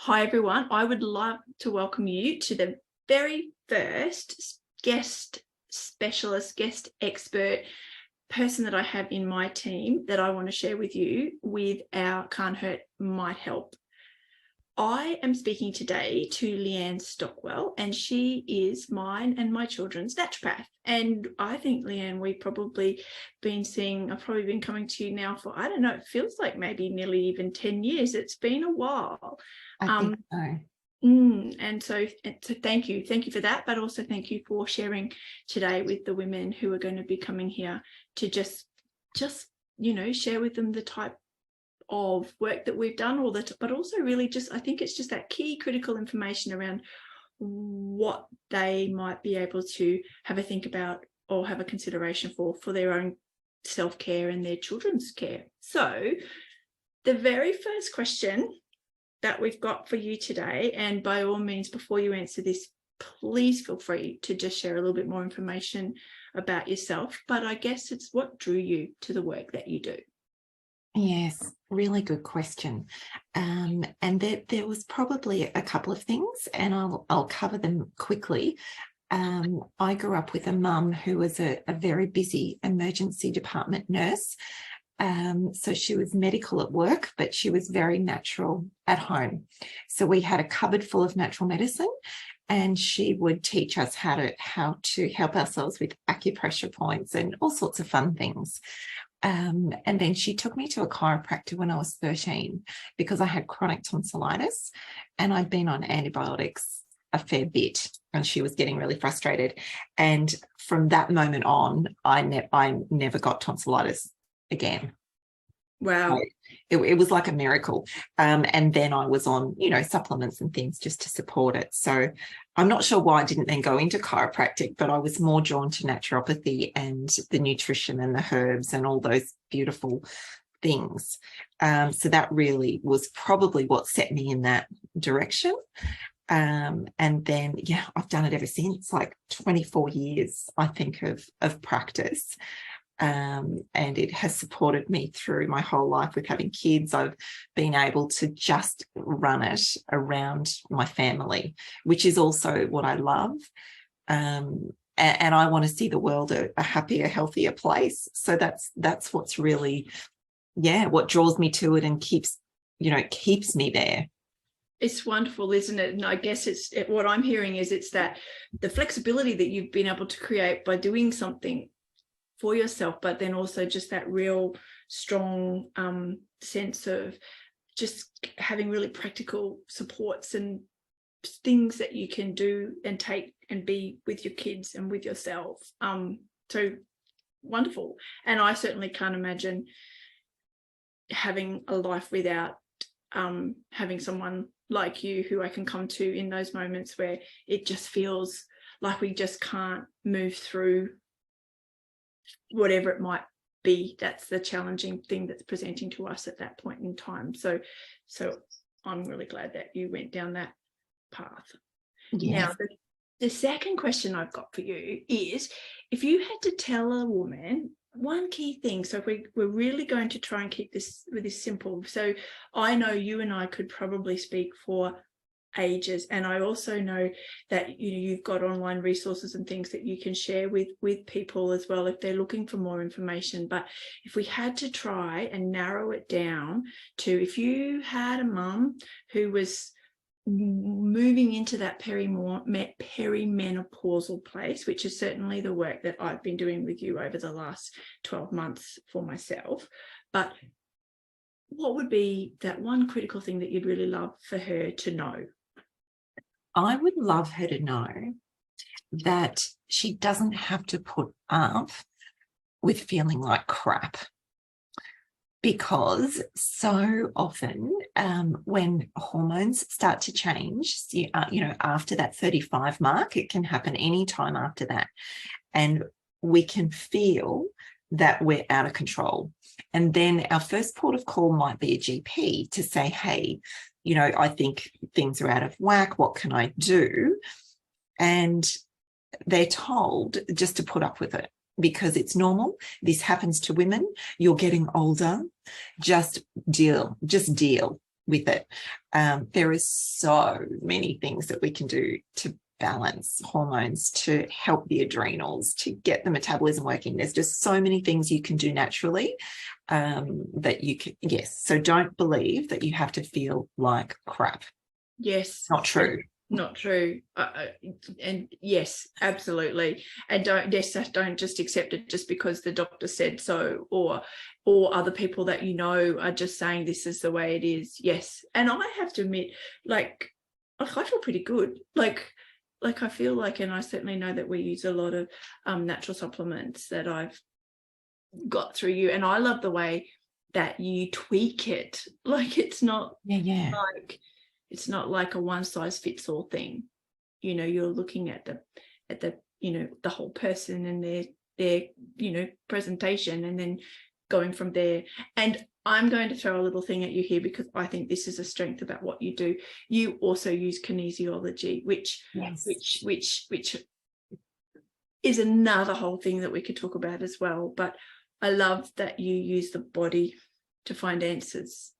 Hi, everyone. I would love to welcome you to the very first guest expert person that I have in my team that I want to share with you with our Can't Hurt, Might Help. I am speaking today to Leanne Stockwell, and she is mine and my children's naturopath. And I think, Leanne, I've probably been coming to you now for, I don't know, it feels like maybe nearly even 10 years. It's been a while. I think so. And so thank you for that, but also thank you for sharing today with the women who are going to be coming here to just share with them the type of work that we've done, but also really just, I think it's just that key critical information around what they might be able to have a think about or have a consideration for their own self-care and their children's care. So the very first question that we've got for you today, and by all means, before you answer this, please feel free to just share a little bit more information about yourself, but I guess it's what drew you to the work that you do. Yes, really good question. And there was probably a couple of things, and I'll cover them quickly. I grew up with a mum who was a very busy emergency department nurse. So she was medical at work, but she was very natural at home. So we had a cupboard full of natural medicine, and she would teach us how to help ourselves with acupressure points and all sorts of fun things. And then she took me to a chiropractor when I was 13 because I had chronic tonsillitis and I'd been on antibiotics a fair bit, and she was getting really frustrated. And from that moment on, I never got tonsillitis again. Wow. So it was like a miracle. And then I was on, supplements and things just to support it. So I'm not sure why I didn't then go into chiropractic, but I was more drawn to naturopathy and the nutrition and the herbs and all those beautiful things. So that really was probably what set me in that direction. And then, I've done it ever since, like 24 years, I think, of practice. And it has supported me through my whole life with having kids. I've been able to just run it around my family, which is also what I love. And I want to see the world a happier, healthier place. So that's what's really, what draws me to it and keeps me there. It's wonderful, isn't it? And I guess what I'm hearing is it's that the flexibility that you've been able to create by doing something for yourself, but then also just that real strong sense of just having really practical supports and things that you can do and take and be with your kids and with yourself. So wonderful. And I certainly can't imagine having a life without having someone like you who I can come to in those moments where it just feels like we just can't move through whatever it might be. That's the challenging thing that's presenting to us at that point in time. So I'm really glad that you went down that path. Yes. Now, the second question I've got for you is, if you had to tell a woman one key thing, so we're really going to try and keep this really simple. So I know you and I could probably speak for ages, and I also know that you've got online resources and things that you can share with people as well if they're looking for more information. But if we had to try and narrow it down to, if you had a mum who was moving into that perimenopausal place, which is certainly the work that I've been doing with you over the last 12 months for myself, but what would be that one critical thing that you'd really love for her to know? I would love her to know that she doesn't have to put up with feeling like crap, because so often when hormones start to change, after that 35 mark, it can happen any time after that, and we can feel that we're out of control. And then our first port of call might be a GP to say, hey, I think things are out of whack. What can I do? And they're told just to put up with it because it's normal. This happens to women. You're getting older. Just deal. with it. There are so many things that we can do to balance hormones, to help the adrenals, to get the metabolism working. There's just so many things you can do naturally that you can, yes. So don't believe that you have to feel like crap. Yes. Not true. Not true. And yes, absolutely. And don't just accept it just because the doctor said so, or other people that you know are just saying this is the way it is. Yes. And I have to admit, like I feel pretty good. Like I feel like, and I certainly know that we use a lot of natural supplements that I've got through you, and I love the way that you tweak it. Like it's not like it's not like a one size fits all thing. You know, you're looking at the you know, the whole person and their you know, presentation, and then going from there. And I'm going to throw a little thing at you here because I think this is a strength about what you do. You also use kinesiology, which is another whole thing that we could talk about as well. But I love that you use the body to find answers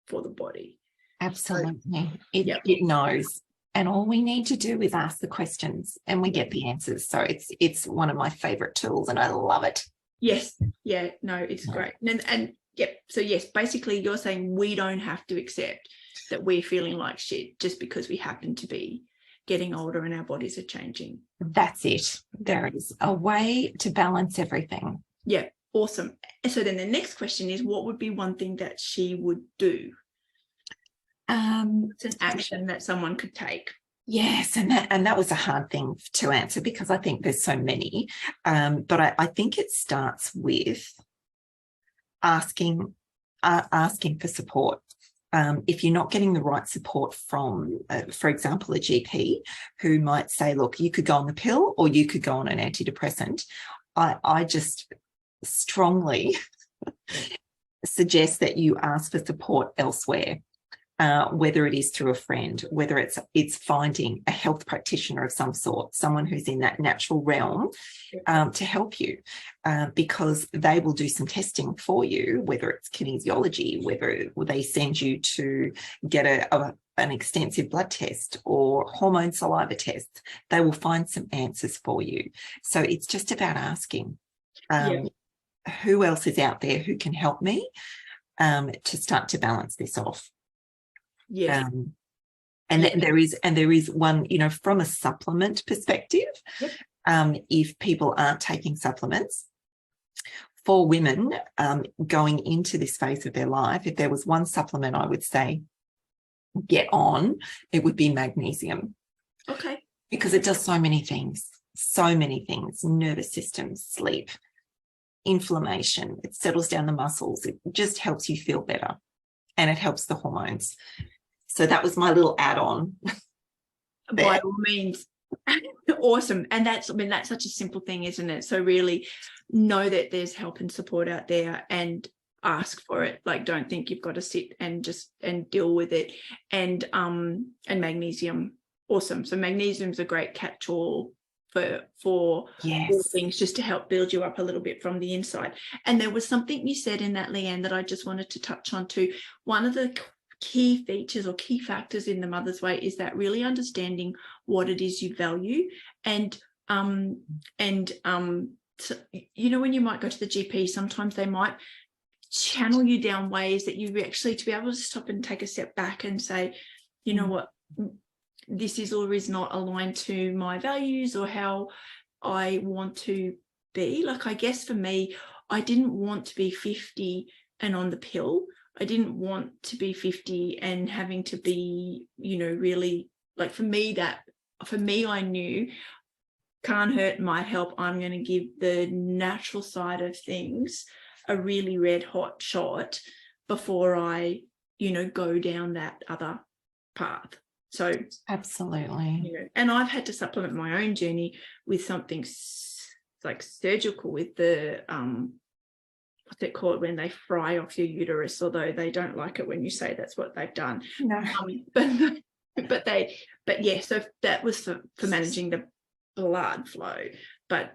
for the body. Absolutely. It knows. And all we need to do is ask the questions and we get the answers. So it's one of my favorite tools and I love it. Yes. Yeah, no, it's great. And yep. So yes, basically you're saying we don't have to accept that we're feeling like shit just because we happen to be getting older and our bodies are changing. That's it. There is a way to balance everything. Yeah. Awesome. So then the next question is, what would be one thing that she would do? It's an action that someone could take. Yes, and that was a hard thing to answer because I think there's so many. But I think it starts with asking for support. If you're not getting the right support from, for example, a GP who might say, look, you could go on the pill or you could go on an antidepressant, I just strongly suggest that you ask for support elsewhere. Whether it is through a friend, whether it's finding a health practitioner of some sort, someone who's in that natural realm to help you, because they will do some testing for you, whether it's kinesiology, whether they send you to get an extensive blood test or hormone saliva tests. They will find some answers for you. So it's just about asking who else is out there who can help me to start to balance this off. Yeah. There is one, you know, from a supplement perspective, if people aren't taking supplements, for women going into this phase of their life, if there was one supplement I would say get on, it would be magnesium. Okay. Because it does so many things, nervous system, sleep, inflammation, it settles down the muscles, it just helps you feel better and it helps the hormones. So that was my little add-on. By all means. Awesome. And that's such a simple thing, isn't it? So really know that there's help and support out there and ask for it. Like, don't think you've got to sit and deal with it. And magnesium. Awesome. So magnesium is a great catch-all for all things, just to help build you up a little bit from the inside. And there was something you said in that, Leanne, that I just wanted to touch on too. One of the key features or key factors in the Mother's Way is that really understanding what it is you value, and so, you know, when you might go to the GP, sometimes they might channel you down ways that you actually, to be able to stop and take a step back and say, you know what, this is or is not aligned to my values or how I want to be. Like, I guess for me, I didn't want to be 50 and on the pill. I didn't want to be 50 and having to be, you know, really, like, for me, I knew can't hurt, might help. I'm going to give the natural side of things a really red hot shot before I, you know, go down that other path. So absolutely, you know, and I've had to supplement my own journey with something like surgical, with the what's it called when they fry off your uterus, although they don't like it when you say that's what they've done. No. But yeah, so that was for managing the blood flow. But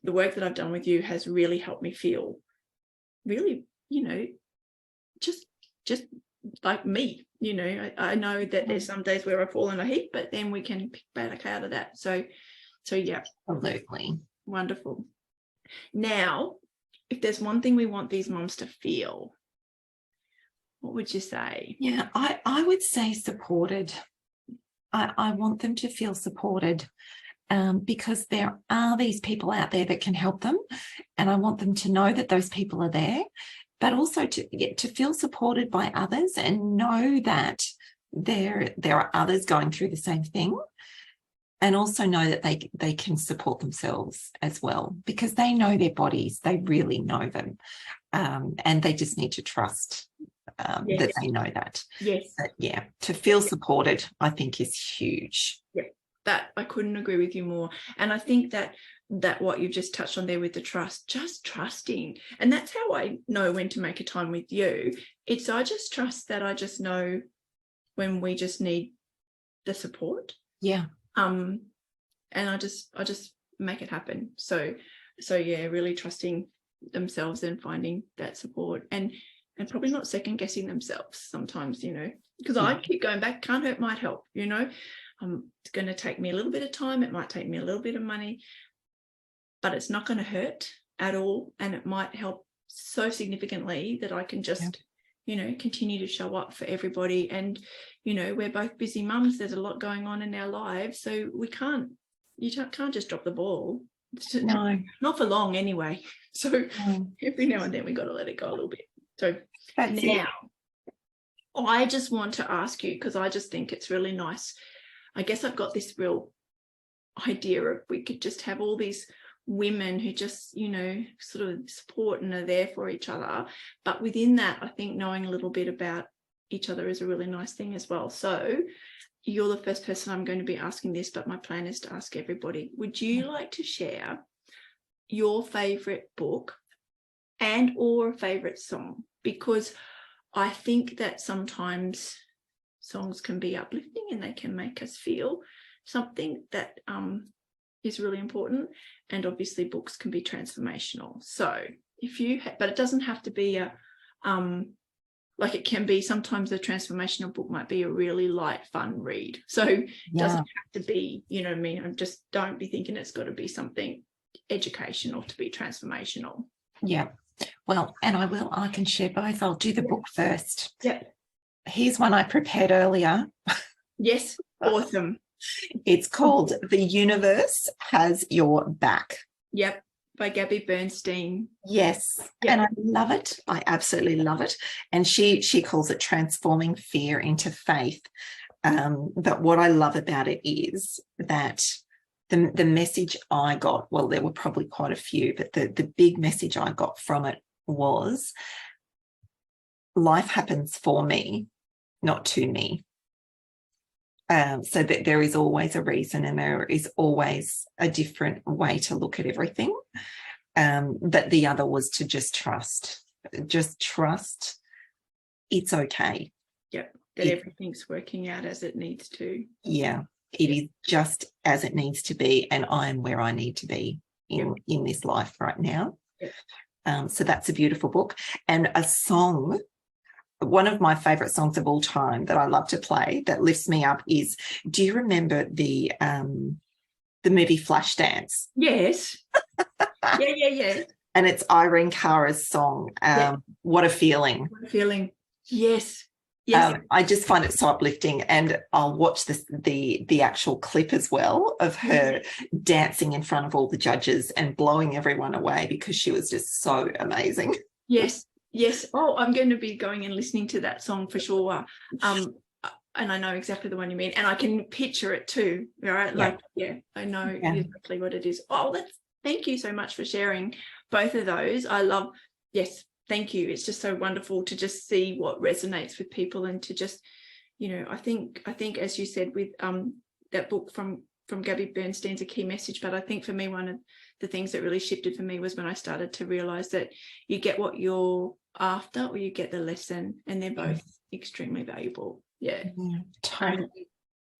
the work that I've done with you has really helped me feel really, you know, just like me, you know, I know that there's some days where I fall in a heap, but then we can pick back out of that. So yeah. Absolutely. Wonderful. Now, if there's one thing we want these mums to feel, what would you say? Yeah, I would say supported. I want them to feel supported, because there are these people out there that can help them, and I want them to know that those people are there, but also to feel supported by others and know that there are others going through the same thing, and also know that they can support themselves as well, because they know their bodies, they really know them, and they just need to trust Yes. that they know that. Yes. But yeah, to feel supported, I think, is huge. Yeah, that I couldn't agree with you more. And I think that what you just touched on there with the trust, just trusting, and that's how I know when to make a time with you. It's I just trust that I just know when we just need the support. Yeah. And I just make it happen. So yeah, really trusting themselves and finding that support, and probably not second guessing themselves sometimes, you know, because I keep going back, can't hurt, might help, you know. It's going to take me a little bit of time, it might take me a little bit of money, but it's not going to hurt at all, and it might help so significantly that I can just you know, continue to show up for everybody. And you know, we're both busy mums, there's a lot going on in our lives, so you can't just drop the ball. No, not for long anyway. So every now and then we got to let it go a little bit. So that's now it. I just want to ask you, because I just think it's really nice. I guess I've got this real idea of we could just have all these women who just, you know, sort of support and are there for each other. But within that, I think knowing a little bit about each other is a really nice thing as well. So you're the first person I'm going to be asking this, but my plan is to ask everybody. Would you like to share your favorite book and or a favorite song? Because I think that sometimes songs can be uplifting and they can make us feel something that is really important, and obviously books can be transformational. So if you but it doesn't have to be a like, it can be, sometimes a transformational book might be a really light, fun read. So it doesn't have to be, you know what I mean? I just don't be thinking it's got to be something educational to be transformational. Yeah. Well, and I can share both. I'll do the book first. Yeah. Here's one I prepared earlier. Yes. Awesome. It's called The Universe Has Your Back. Yep. By Gabby Bernstein. Yes. Yep. And I love it. I absolutely love it. And she calls it transforming fear into faith. But what I love about it is that the message I got, well, there were probably quite a few, but the big message I got from it was life happens for me, not to me. So that there is always a reason and there is always a different way to look at everything. But the other was to just trust it's okay. Yep. That everything's working out as it needs to. Yeah. It is just as it needs to be, and I am where I need to be in this life right now. Yep. So that's a beautiful book. And a song, one of my favourite songs of all time that I love to play that lifts me up is, do you remember the movie Flashdance? Yes. Yeah. And it's Irene Cara's song, What a Feeling. What a Feeling. Yes. Yes. I just find it so uplifting, and I'll watch the actual clip as well of her dancing in front of all the judges and blowing everyone away because she was just so amazing. Yes. Oh, I'm going to be going and listening to that song for sure. And I know exactly the one you mean, and I can picture it too. Right? Like, I know exactly what it is. Oh, thank you so much for sharing both of those. I love. Yes. Thank you. It's just so wonderful to just see what resonates with people, and to just, you know, I think as you said with that book from Gabby Bernstein's a key message. But I think for me, one of the things that really shifted for me was when I started to realize that you get what you're after or you get the lesson, and they're both extremely valuable. Yeah, totally.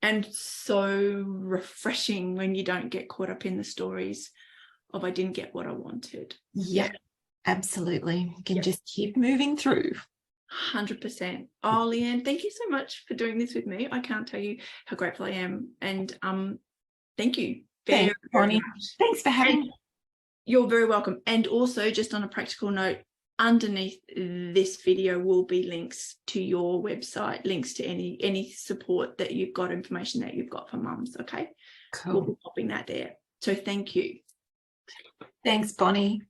And so refreshing when you don't get caught up in the stories of I didn't get what I wanted. Yeah. Absolutely. You can just keep moving through. 100%. Oh, Leanne, thank you so much for doing this with me. I can't tell you how grateful I am. And thank you very, Thanks, very Bonnie. much. Thanks for having And me. you're very welcome. And also, just on a practical note, underneath this video will be links to your website, links to any support that you've got, information that you've got for mums. Okay, Cool. we'll be popping that there. So thank you. Thanks, Bonnie.